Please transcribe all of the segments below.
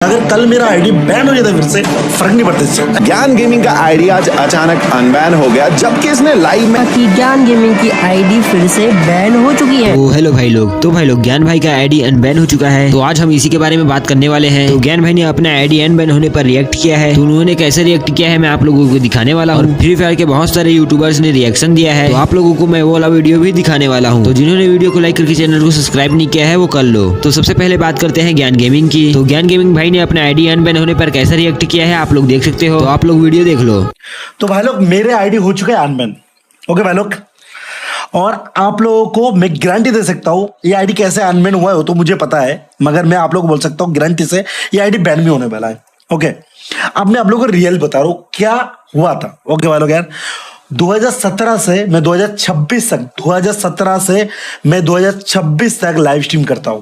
अगर कल मेरा आईडी बैन हो जाता फिर से फर्क नहीं पड़ता इससे। ज्ञान गेमिंग का आईडी आज अचानक अनबैन हो गया, जबकि इसने लाइव में कि ज्ञान गेमिंग की आईडी फिर से बैन हो चुकी है। तो हेलो भाई लोग, ज्ञान भाई का आईडी अनबैन हो चुका है। तो आज हम इसी के बारे में बात करने वाले हैं। तो ज्ञान भाई ने अपना आईडी अनबैन होने पर रिएक्ट किया है। तो उन्होंने कैसे रिएक्ट किया है मैं आप लोगों को दिखाने वाला हूँ। फ्री फायर के बहुत सारे यूट्यूबर्स ने रिएक्शन दिया है, तो आप लोगों को मैं वो वाला वीडियो भी दिखाने वाला हूँ। तो जिन्होंने वीडियो को लाइक करके चैनल को सब्सक्राइब नहीं किया है वो कर लो। तो सबसे पहले बात करते हैं ज्ञान गेमिंग की। तो ज्ञान गेमिंग भाई ने अपना आईडी अनबैन होने पर कैसे रिएक्ट किया है आप लोग देख सकते हो। तो आप लोग वीडियो देख लो। तो भाई लोग मेरे आईडी हो चुका है अनबैन। ओके भाई लोग, और आप लोगों को मैं गारंटी दे सकता हूं ये आईडी कैसे अनबैन हुआ है वो तो मुझे पता है, मगर मैं आप लोगों को बोल सकता हूं गारंटी से ये आईडी बैन भी होने वाला है। ओके, अब मैं आप लोगों को रियल बता रहा हूं क्या हुआ था। ओके भाई लोग, यार 2017 से मैं 2026 तक 2017 से मैं 2026 तक लाइव स्ट्रीम करता हूं।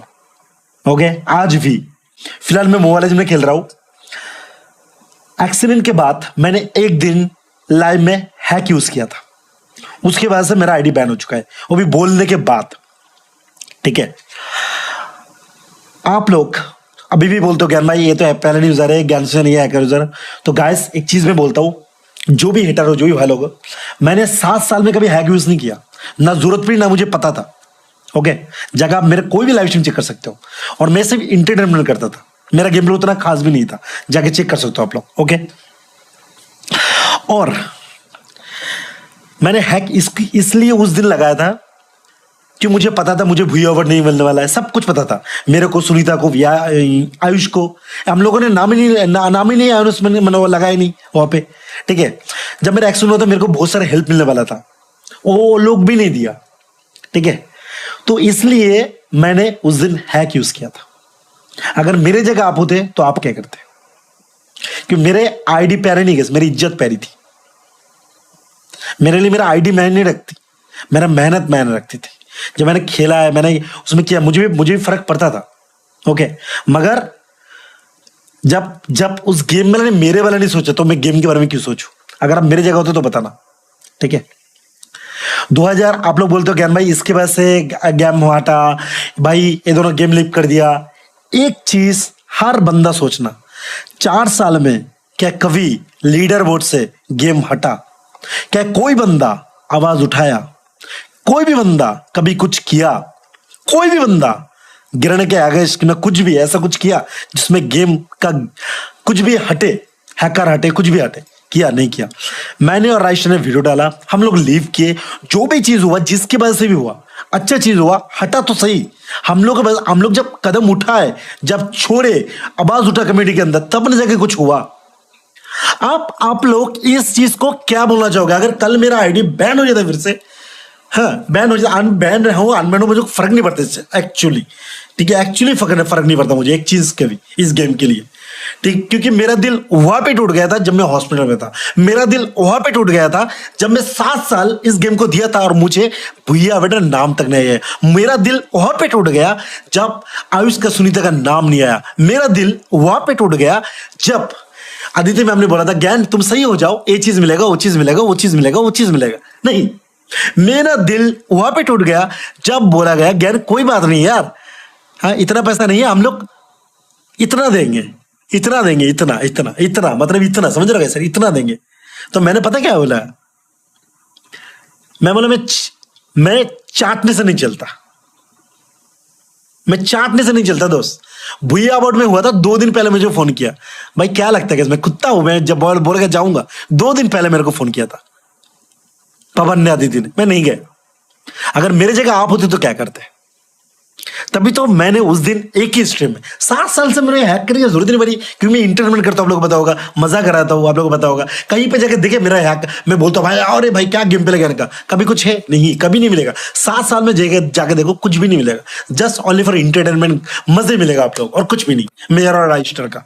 ओके, आज भी फिलहाल मैं मोबाइल में खेल रहा हूं। एक्सीडेंट के बाद मैंने एक दिन लाइव में हैक यूज किया था, उसके बाद से मेरा आईडी बैन हो चुका है, वो भी बोलने के बाद। ठीक है, आप लोग अभी भी बोलते हो ज्ञान भाई ये तो पहले नहीं यूजर है, ज्ञान से नहीं है हैकर यूजर। तो गाइस एक चीज मैं बोलता हूं, जो भी हेटर हो जो भी भाई लोग, मैंने 7 साल में कभी हैक यूज नहीं किया, ना जरूरत पड़ी ना मुझे पता था। ओके, जगह आप मेरे कोई भी लाइव स्ट्रीम चेक कर सकते हो, और मैं सिर्फ एंटरटेनमेंट करता था, मेरा गेम प्ले उतना खास भी नहीं था, जाके चेक कर सकते हो आप लोग। ओके, और मैंने हैक इसलिए उस दिन लगाया था कि मुझे पता था मुझे भूया अवार्ड नहीं मिलने वाला है, सब कुछ पता था मेरे को, सुनीता को, आयुष को, हम लोगों ने नाम ही नहीं आयुष मैंने लगाया नहीं वहां पे। ठीक है, जब मेरा एक्सीडेंट हुआ था मेरे को बहुत सारा हेल्प मिलने वाला था, वो लोग भी नहीं दिया। ठीक है, तो इसलिए मैंने उस दिन हैक यूज किया था। अगर मेरे जगह आप होते तो आप क्या करते? क्योंकि मेरे आईडी प्यारे नहीं गए, मेरी इज्जत प्यारी थी। मेरे लिए मेरा आईडी मैंने नहीं रखती, मेरा मेहनत मैंने रखती थी। जब मैंने खेला है, मैंने उसमें किया, मुझे भी फर्क पड़ता था। ओके, मगर जब उस गेम में मेरे वाला नहीं सोचा तो मैं गेम के बारे में क्यों सोचूं? अगर आप मेरे जगह होते तो बताना। ठीक है, 2000 आप लोग बोलते हो ज्ञान भाई इसके बाद से गेम हटा भाई, ये दोनों गेम लीव कर दिया। एक चीज हर बंदा सोचना, 4 साल में क्या कभी लीडर बोर्ड से गेम हटा? क्या कोई बंदा आवाज उठाया? कोई भी बंदा कभी कुछ किया? कोई भी बंदा गिरने के आगे में कुछ भी ऐसा कुछ किया जिसमें गेम का कुछ भी हटे, हैकर हटे, कुछ भी हटे? किया? नहीं किया। मैंने और राइश ने वीडियो डाला, हम लोग लीव किए, जो भी चीज हुआ जिसकी वजह से भी हुआ, अच्छा चीज हुआ, हटा तो सही। हम लोग जब कदम उठाए, जब छोड़े, आवाज उठा कमेटी के अंदर, तब न जाके कुछ हुआ। आप लोग इस चीज को क्या बोलना चाहोगे? अगर कल मेरा आईडी बैन हो जाता फिर से, हाँ बैन हो जाता, अनबैन हो अनबैन हो, मुझे फर्क नहीं पड़ता इससे एक्चुअली। ठीक है, एक्चुअली फर्क नहीं पड़ता मुझे एक चीज के भी इस गेम के लिए। ठीक, क्योंकि मेरा दिल वहां पे टूट गया था जब मैं हॉस्पिटल में था, मेरा दिल वहां पे टूट गया था जब मैं 7 साल इस गेम को दिया था और मुझे भूया बेटा नाम तक नहीं आया। मेरा दिल वहां पे टूट गया जब आयुष का, सुनीता का नाम नहीं आया। मेरा दिल वहां पे टूट गया जब आदित्य मैम ने बोला था ज्ञान तुम सही हो जाओ, ये चीज मिलेगा, वो चीज मिलेगा, वो चीज मिलेगा, वो चीज मिलेगा। नहीं, मेरा दिल वहां पे टूट गया जब बोला गया ज्ञान कोई बात नहीं यार, हाँ इतना पैसा नहीं है, हम लोग इतना देंगे, इतना देंगे, इतना इतना इतना मतलब इतना, समझ रहे हो सर, इतना देंगे। तो मैंने पता क्या बोला, मैं बोला मैं चाटने से नहीं चलता, मैं चाटने से नहीं चलता दोस्त। भूया अवार्ड में हुआ था, 2 दिन पहले मुझे फोन किया, भाई क्या लगता है मैं कुत्ता हूं? मैं जब बोल के जाऊंगा, 2 दिन पहले मेरे को फोन किया था पवन ने, आदित्य ने, मैं नहीं गया। अगर मेरे जगह आप होते तो क्या करते? तभी तो मैंने उस दिन एक ही स्ट्रीम में 7 साल से मेरे हैक करने की जरूरत नहीं पड़ी, क्योंकि मैं इंटरटेनमेंट करता हूं, आप लोगों को पता होगा, मजा कराता हूं, आप लोगों को पता होगा। कहीं पे जाके देखे मेरा हैक, मैं बोलता हूं भाई अरे भाई क्या गेम पे लगा का, कभी कुछ है नहीं, कभी नहीं मिलेगा। 7 साल में जाके देखो कुछ भी नहीं मिलेगा, जस्ट ओनली फॉर इंटरटेनमेंट, मजे मिलेगा आप लोग, और कुछ भी नहीं मेरा और राइस्टर का।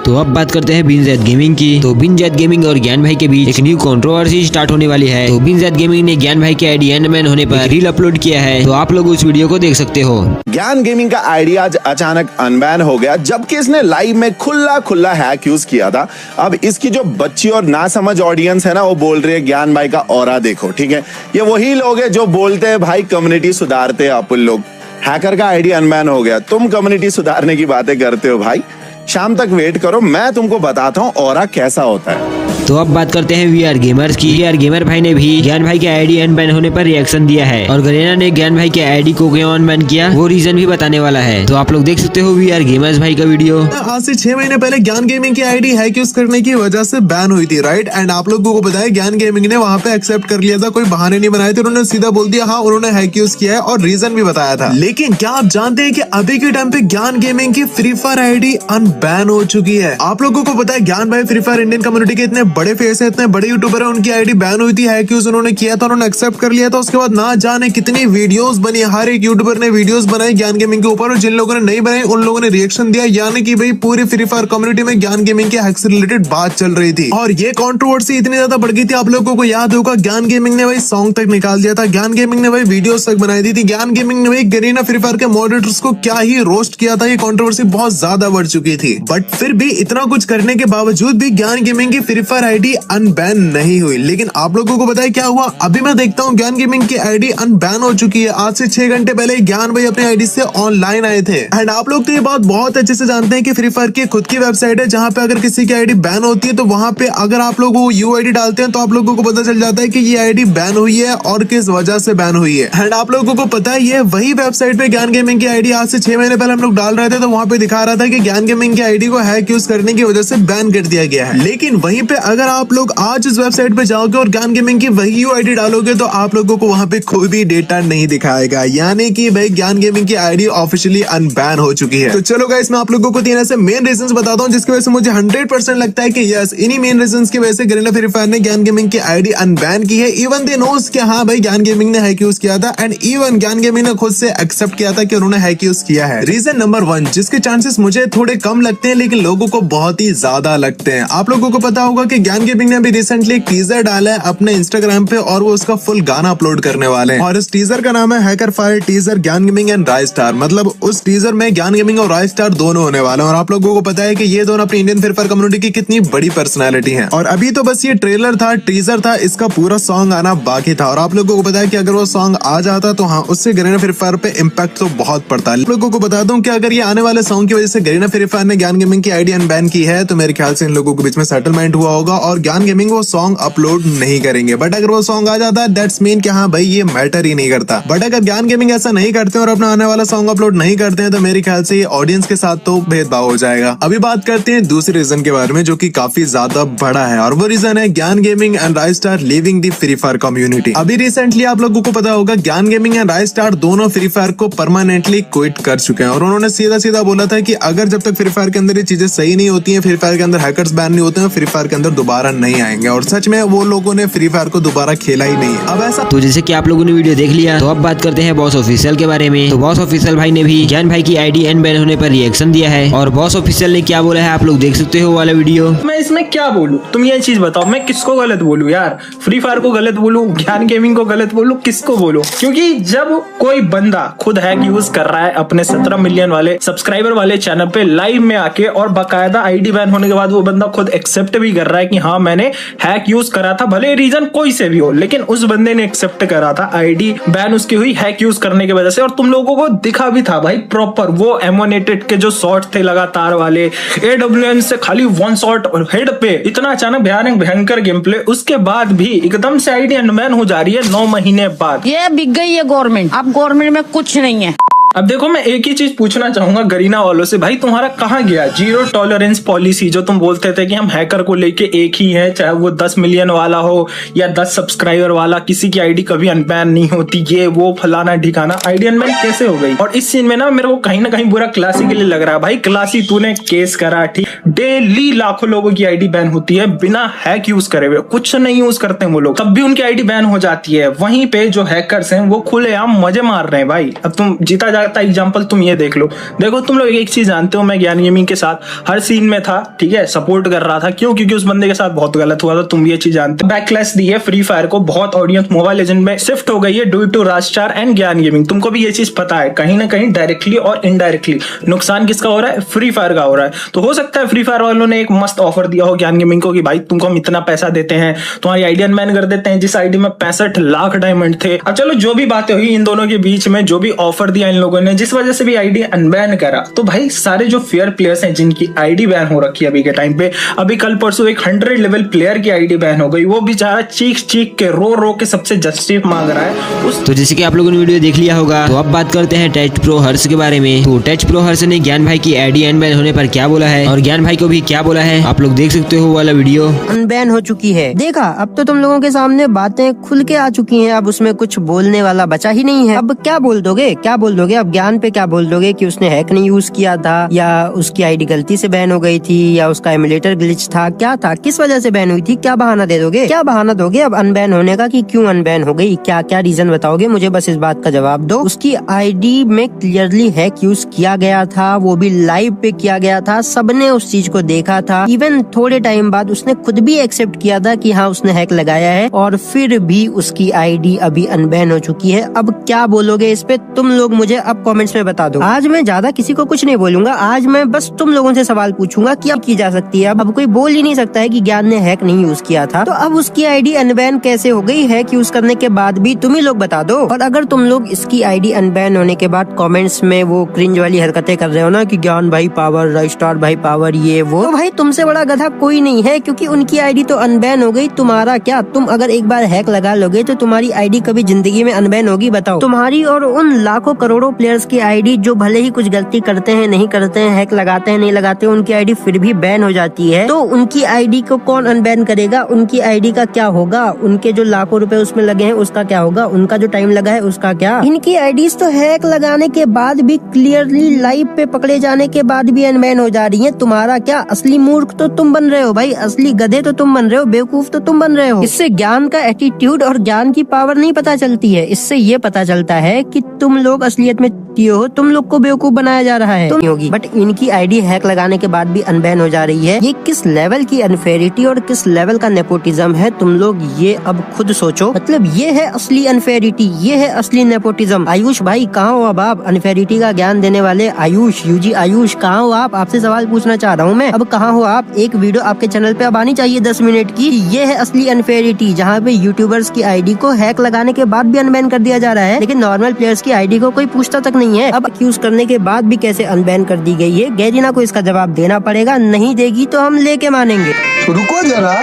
तो अब बात करते हैं बिनजैद गेमिंग की। तो बिनजैद गेमिंग और ज्ञान भाई के बीच एक न्यू कंट्रोवर्सी स्टार्ट होने वाली है। तो बिनजैद गेमिंग ने ज्ञान भाई के आईडी अनबैन होने पर रील अपलोड किया है, तो आप लोग उस वीडियो को देख सकते हो। ज्ञान गेमिंग का आईडी आज अचानक अनबैन हो गया, जबकि इसने लाइव में खुला हैक यूज किया था। अब इसकी जो बच्ची और नासमझ ऑडियंस है ना, वो बोल रही है ज्ञान भाई का ऑरा देखो। ठीक है, ये वही लोग है जो बोलते हैं भाई कम्युनिटी सुधारते हैं अपन लोग। हैकर का आईडी अनबैन हो गया, तुम कम्युनिटी सुधारने की बातें करते हो भाई। शाम तक वेट करो, मैं तुमको बताता हूँ ऑरा कैसा होता है। तो अब बात करते हैं वीआर गेमर्स की। वीआर गेमर भाई ने भी ज्ञान भाई के आईडी अनबैन होने पर रिएक्शन दिया है और गरेना ने ज्ञान भाई के आईडी को क्यों अनबैन किया वो रीजन भी बताने वाला है। तो आप लोग देख सकते हो वीआर गेमर्स भाई का वीडियो। आज से 6 महीने पहले ज्ञान गेमिंग की आईडी हैक यूज करने की वजह से बैन हुई थी, राइट। एंड आप लोगों को बताया ज्ञान गेमिंग ने वहां पे एक्सेप्ट कर लिया था, कोई बहाने नहीं बनाए थे, उन्होंने सीधा बोल दिया हाँ उन्होंने हैक यूज किया है और रीजन भी बताया था। लेकिन क्या आप जानते हैं कि अभी के टाइम पे ज्ञान गेमिंग की फ्री फायर आईडी अनबैन हो चुकी है। आप लोगों को पता है ज्ञान भाई फ्री फायर इंडियन कम्युनिटी के इतने बड़े फेस है, इतने बड़े यूट्यूबर है, उनकी आईडी बैन हुई थी, हैक यूज उन्होंने किया था, उन्होंने एक्सेप्ट कर लिया था। उसके बाद ना जाने कितनी वीडियोस बनी, हर एक यूट्यूबर ने वीडियोस बनाई ज्ञान गेमिंग के ऊपर और जिन लोगों ने नहीं बनाई उन लोगों ने रिएक्शन दिया। यानी कि भाई पूरी फ्री फायर कम्युनिटी में ज्ञान गेमिंग के हैक से रिलेटेड बात चल रही थी और ये कंट्रोवर्सी इतनी ज्यादा बढ़ गई थी। आप लोगों को याद होगा ज्ञान गेमिंग ने भाई सॉन्ग तक निकाल दिया था, ज्ञान गेमिंग ने भाई वीडियोस तक बनाई दी थी, ज्ञान गेमिंग ने भाई गरीना फ्री फायर के मॉडरेटर्स को क्या ही रोस्ट किया था। ये कंट्रोवर्सी बहुत ज्यादा बढ़ चुकी थी, बट फिर भी इतना कुछ करने के बावजूद भी ज्ञान गेमिंग की फ्री फायर आईडी अनबैन नहीं हुई। लेकिन आप लोगों को पता है क्या हुआ? अभी मैं देखता हूँ ज्ञान गेमिंग की आईडी अनबैन हो चुकी है। आज से 6 घंटे पहले ज्ञान भाई अपनी आईडी से ऑनलाइन आए थे। एंड आप लोग तो ये बात बहुत अच्छे से जानते हैं कि फ्री फायर की खुद की वेबसाइट है जहां पे अगर किसी की आईडी बैन होती है तो वहां पे अगर आप लोग वो यूआईडी डालते हैं तो आप लोगों को पता चल जाता है कि ये आईडी बैन हुई है और किस वजह से बैन हुई है। एंड आप लोगों को पता है ये वही वेबसाइट पे ज्ञान गेमिंग की आईडी आज से 6 महीने पहले हम लोग डाल रहे थे तो वहां पे दिखा रहा था कि ज्ञान गेमिंग की आईडी को हैक यूज करने की वजह से बैन कर दिया गया है। लेकिन वहीं पे अगर आप लोग आज इस वेबसाइट पे जाओगे और ज्ञान गेमिंग की वही यूआईडी डालोगे तो आप लोगों को वहां पे कोई भी डेटा नहीं दिखाएगा, यानी कि भाई ज्ञान गेमिंग की आईडी ऑफिशियली अनबैन हो चुकी है। तो चलो गाइस मैं आप लोगों को 3 ऐसे मेन रीजंस बताता हूं जिसकी वजह से मुझे 100% लगता है कि यस इन्हीं मेन रीजंस की वजह से गरीना फ्री फायर ने ज्ञान गेमिंग की आईडी अनबैन की है। इवन दे नोस कि हाँ भाई ज्ञान गेमिंग ने हैक यूज किया था एंड इवन ज्ञान गेमिंग ने खुद से एक्सेप्ट किया था कि उन्होंने हैक यूज किया है। रीजन नंबर 1 जिसके चांसेस मुझे थोड़े कम लगते हैं लेकिन लोगों को बहुत ही ज्यादा लगते हैं। आप लोगों को पता होगा कि ज्ञान गेमिंग ने अभी रिसेंटली एक टीजर डाला है अपने इंस्टाग्राम पे और वो उसका फुल गाना अपलोड करने वाले हैं और इस टीजर का नाम है हैकर फायर टीजर ज्ञान गेमिंग एंड राइज स्टार। मतलब उस टीजर में ज्ञान गेमिंग और राइज स्टार दोनों होने वाले हैं और आप लोगों को पता है कि ये दोनों अपनी इंडियन फ्री फायर कम्युनिटी की कितनी बड़ी पर्सनालिटी हैं। और अभी तो बस ये ट्रेलर था, टीजर था, इसका पूरा सॉन्ग आना बाकी था और आप लोगों को पता है कि अगर वो सॉन्ग आ जाता तो हाँ उससे गरीना फ्री फायर पे इम्पैक्ट तो बहुत पड़ता है। आप लोगों को बता दूं कि अगर ये आने वाले सॉन्ग की वजह से गरीना फ्री फायर ने ज्ञान गेमिंग की आईडी अनबैन की है तो मेरे ख्याल से इन लोगों के बीच में सेटलमेंट हुआ होगा और ज्ञान गेमिंग वो सॉन्ग अपलोड नहीं करेंगे। बट अगर वो सॉन्ग आ जाता है दैट्स मीन कि हाँ भाई ये मैटर ही नहीं करता। बट अगर ज्ञान गेमिंग ऐसा नहीं करते और अपना आने वाला सॉन्ग अपलोड नहीं करते हैं तो मेरे ख्याल से ये ऑडियंस के साथ तो भेदभाव हो जाएगा। अभी बात करते हैं दूसरे रीजन के बारे में जो कि काफी ज्यादा बड़ा है और वो रीजन है ज्ञान gaming and rise star leaving the free fire community. अभी रिसेंटली आप लोगों को पता होगा ज्ञान गेमिंग एंड राइज स्टार दोनों फ्री फायर को परमानेंटली क्विट कर चुके हैं और उन्होंने सीधा सीधा बोला था कि अगर जब तक फ्री फायर के अंदर ये चीजें सही नहीं होती हैं, फ्री फायर के अंदर हैकर्स बैन नहीं होते हैं, फ्री फायर के अंदर दोबारा नहीं आएंगे। और सच में वो लोगों ने फ्री फायर को दोबारा खेला ही नहीं है। अब ऐसा तो जैसे कि आप लोगों ने वीडियो देख लिया तो अब बात करते हैं बॉस ऑफिशियल के बारे में। तो बॉस ऑफिशियल भाई ने भी ज्ञान भाई की आईडी अनबैन होने पर रिएक्शन दिया है और बॉस ऑफिशियल ने क्या बोला है आप लोग देख सकते हो वाला वीडियो। मैं इसमें क्या बोलूं, तुम ये चीज बताओ, मैं किसको गलत बोलूं यार? फ्री फायर को गलत बोलूं, ज्ञान गेमिंग को गलत बोलूं, किसको बोलूं? क्योंकि जब कोई बंदा खुद हैक यूज कर रहा है अपने 17 मिलियन वाले सब्सक्राइबर वाले चैनल पे लाइव में आके और बाकायदा आईडी बैन होने के बाद वो बंदा खुद एक्सेप्ट भी कर रहा है कि हाँ मैंने हैक यूज करा था, भले रीजन कोई से भी हो, लेकिन उस बंदे ने एक्सेप्ट करा था आईडी बैन उसकी हुई हैक यूज करने की वजह से। और तुम लोगों को दिखा भी था भाई प्रॉपर वो एमोनेटेड के जो शॉट थे लगातार वाले, AWM से खाली 1 शॉट हेड पे, इतना अचानक भयानक भयंकर गेम प्ले, उसके बाद भी एकदम से आईडी अनबैन हो जा रही है 9 महीने बाद। ये बिक गई है गवर्नमेंट, अब गवर्नमेंट में कुछ नहीं है। अब देखो मैं एक ही चीज पूछना चाहूंगा गरीना वालों से, भाई तुम्हारा कहाँ गया जीरो टॉलरेंस पॉलिसी जो तुम बोलते थे कि हम हैकर को लेके एक ही है, चाहे वो 10 मिलियन वाला हो या 10 सब्सक्राइबर वाला, किसी की आईडी कभी अनबैन नहीं होती, ये वो फलाना ठिकाना। आईडी अनबैन कैसे हो गई? और इस सीन में ना मेरे को कहीं ना कहीं बुरा क्लासी के लिए लग रहा है। भाई क्लासी तूने केस करा, ठीक, डेली लाखों लोगों की आईडी बैन होती है बिना हैक यूज करे हुए, कुछ नहीं यूज करते वो लोग, तब भी उनकी आईडी बैन हो जाती है। वहीं पे जो हैकर्स हैं वो खुलेआम मजे मार रहे हैं भाई। अब तुम जीता जाता एग्जांपल तुम ये देख लो, देखो तुम लोग एक चीज जानते हो, मैं ज्ञान गेमिंग के साथ हर सीन में था, ठीक है, सपोर्ट कर रहा था, क्यों? क्योंकि उस बंदे के साथ बहुत गलत हुआ था, तुम भी ये चीज जानते हो। बैकलैश दी है फ्री फायर को, बहुत ऑडियंस मोबाइल लेजेंड में शिफ्ट हो गई है due to Raistar and Gyan gaming. तुमको भी ये चीज पता है, कहीं ना कहीं डायरेक्टली और इनडायरेक्टली नुकसान किसका हो रहा है? फ्री फायर का हो रहा है। तो हो सकता है फ्री फायर वालों ने एक मस्त ऑफर दिया हो ज्ञान गेमिंग को कि भाई तुमको हम इतना पैसा देते हैं, तुम्हारी आईडी अनबैन कर देते हैं, जिस आईडी में 65 लाख डायमंड थे। अब चलो जो भी बातें हुई इन दोनों के बीच में, जो भी ऑफर दिया इन लोगों ने, जिस वजह से भी आईडी अनबैन करा। तो भाई सारे जो फेयर प्लेयर्स हैं जिनकी आईडी बैन हो रखी है अभी के टाइम पे, अभी कल परसों एक 100 लेवल प्लेयर की आईडी बैन हो गई, वो बेचारा चीख चीख के रो के सबसे जस्टिस मांग रहा है उस। तो जैसे कि आप लोगों ने वीडियो देख लिया होगा, तो अब बात करते हैं टच प्रो हर्ष के बारे में। तो टच प्रो हर्ष ने ज्ञान भाई की आईडी अनबैन होने पर क्या बोला है और ज्ञान भाई को भी क्या बोला है, आप लोग देख सकते हो वाला वीडियो। अनबैन हो चुकी है। देखा, अब तो तुम लोगों के सामने बातें खुल के आ चुकी हैं, अब उसमें कुछ बोलने वाला बचा ही नहीं है। अब क्या बोल दोगे, क्या बोल दोगे? अब ज्ञान पे क्या बोल दोगे कि उसने हैक नहीं यूज किया था, या उसकी आईडी गलती से बैन हो गई थी, या उसका एमुलेटर ग्लिच था, क्या था, किस वजह से बैन हुई थी? क्या बहाना दे दोगे, क्या बहाना दोगे अब अनबैन होने का कि क्यों अनबैन हो गई? क्या क्या रीजन बताओगे? मुझे बस इस बात का जवाब दो। उसकी आईडी में क्लियरली हैक यूज किया गया था, वो भी लाइव पे किया गया था, सबने उस चीज को देखा था। इवन थोड़े टाइम बाद उसने खुद भी एक्सेप्ट किया था कि हाँ उसने हैक लगाया है, और फिर भी उसकी आईडी अभी अनबैन हो चुकी है। अब क्या बोलोगे इस पे? तुम लोग मुझे अब कमेंट्स में बता दो। आज मैं ज्यादा किसी को कुछ नहीं बोलूंगा, आज मैं बस तुम लोगों से सवाल पूछूंगा कि अब की जा सकती है। अब कोई बोल ही नहीं सकता है कि ज्ञान ने हैक नहीं यूज किया था, तो अब उसकी आईडी अनबैन कैसे हो गई? हैक यूज करने के बाद भी तुम ही लोग बता दो। और अगर तुम लोग इसकी आईडी अनबैन होने के बाद कमेंट्स में वो क्रिंज वाली हरकतें कर रहे हो ना कि ज्ञान भाई पावर, स्टार भाई पावर, ये वो, तो भाई तुमसे बड़ा गधा कोई नहीं है, क्योंकि उनकी आईडी तो अनबैन हो गई। तुम्हारा क्या? तुम अगर एक बार हैक लगा लोगे तो तुम्हारी आईडी कभी जिंदगी में अनबैन होगी? बताओ। तुम्हारी और उन लाखों करोड़ों प्लेयर्स की आईडी जो भले ही कुछ गलती करते हैं, नहीं करते हैं, हैक लगाते हैं, नहीं लगाते, उनकी आईडी फिर भी बैन हो जाती है, तो उनकी आईडी को कौन अनबैन करेगा? उनकी आईडी का क्या होगा? उनके जो लाखों रुपए उसमें लगे हैं उसका क्या होगा? उनका जो टाइम लगा है उसका क्या? इनकी आईडीज तो हैक लगाने के बाद भी, क्लियरली लाइव पे पकड़े जाने के बाद भी अनबैन हो जा रही है। तुम्हारा क्या? असली मूर्ख तो तुम बन रहे हो भाई, असली गधे तो तुम बन रहे हो, बेवकूफ तो तुम बन रहे हो। इससे ज्ञान का एटीट्यूड और ज्ञान की पावर नहीं पता चलती है, इससे ये पता चलता है कि तुम लोग असलियत में हो, तुम लोग को बेवकूफ बनाया जा रहा है, तुम होगी। बट इनकी आईडी हैक लगाने के बाद भी अनबैन हो जा रही है। ये किस लेवल की अनफेयरिटी और किस लेवल का नेपोटिज्म है, तुम लोग ये अब खुद सोचो। मतलब ये है असली अनफेयरिटी, ये है असली नेपोटिज्म। आयुष भाई कहाँ हो अब आप? अनफेयरिटी का ज्ञान देने वाले आयुष, यूजी आयुष कहाँ हो आप? आपसे सवाल पूछना चाह रहा हूँ मैं, अब कहाँ हो आप? एक वीडियो आपके चैनल पे अब आनी चाहिए 10 मिनट की। ये है असली अनफेयरिटी, जहाँ पे यूट्यूबर्स की आईडी को हैक लगाने के बाद भी अनबैन कर दिया जा रहा है, लेकिन नॉर्मल प्लेयर्स की आईडी को कोई पूछता तक नहीं है। अब एक्यूज करने के बाद भी कैसे अनबैन कर दी गई है? गैरीना को इसका जवाब देना पड़ेगा, नहीं देगी तो हम लेके मानेंगे। रुको जरा,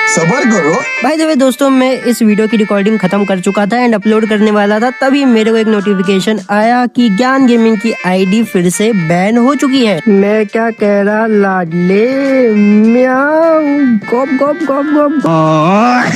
सबर करो। भाई द वे दोस्तों, मैं इस वीडियो की रिकॉर्डिंग खत्म कर चुका था एंड अपलोड करने वाला था, तभी मेरे को एक नोटिफिकेशन आया कि ज्ञान गेमिंग की आईडी फिर से बैन हो चुकी है। मैं क्या कह रहा लाडले, म्याऊ, गॉप गॉप गॉप गॉप।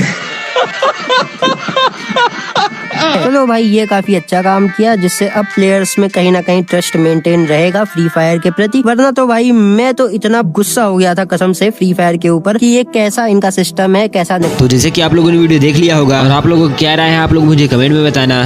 चलो भाई, ये काफी अच्छा काम किया, जिससे अब प्लेयर्स में कहीं ना कहीं ट्रस्ट मेंटेन रहेगा फ्री फायर के प्रति। वरना तो भाई मैं तो इतना गुस्सा हो गया था कसम से फ्री फायर के ऊपर कि ये कैसा इनका सिस्टम है, कैसा नहीं। तो जैसे कि आप लोगों ने वीडियो देख लिया होगा और आप लोगों को क्या राय है, आप लोग मुझे कमेंट में बताना।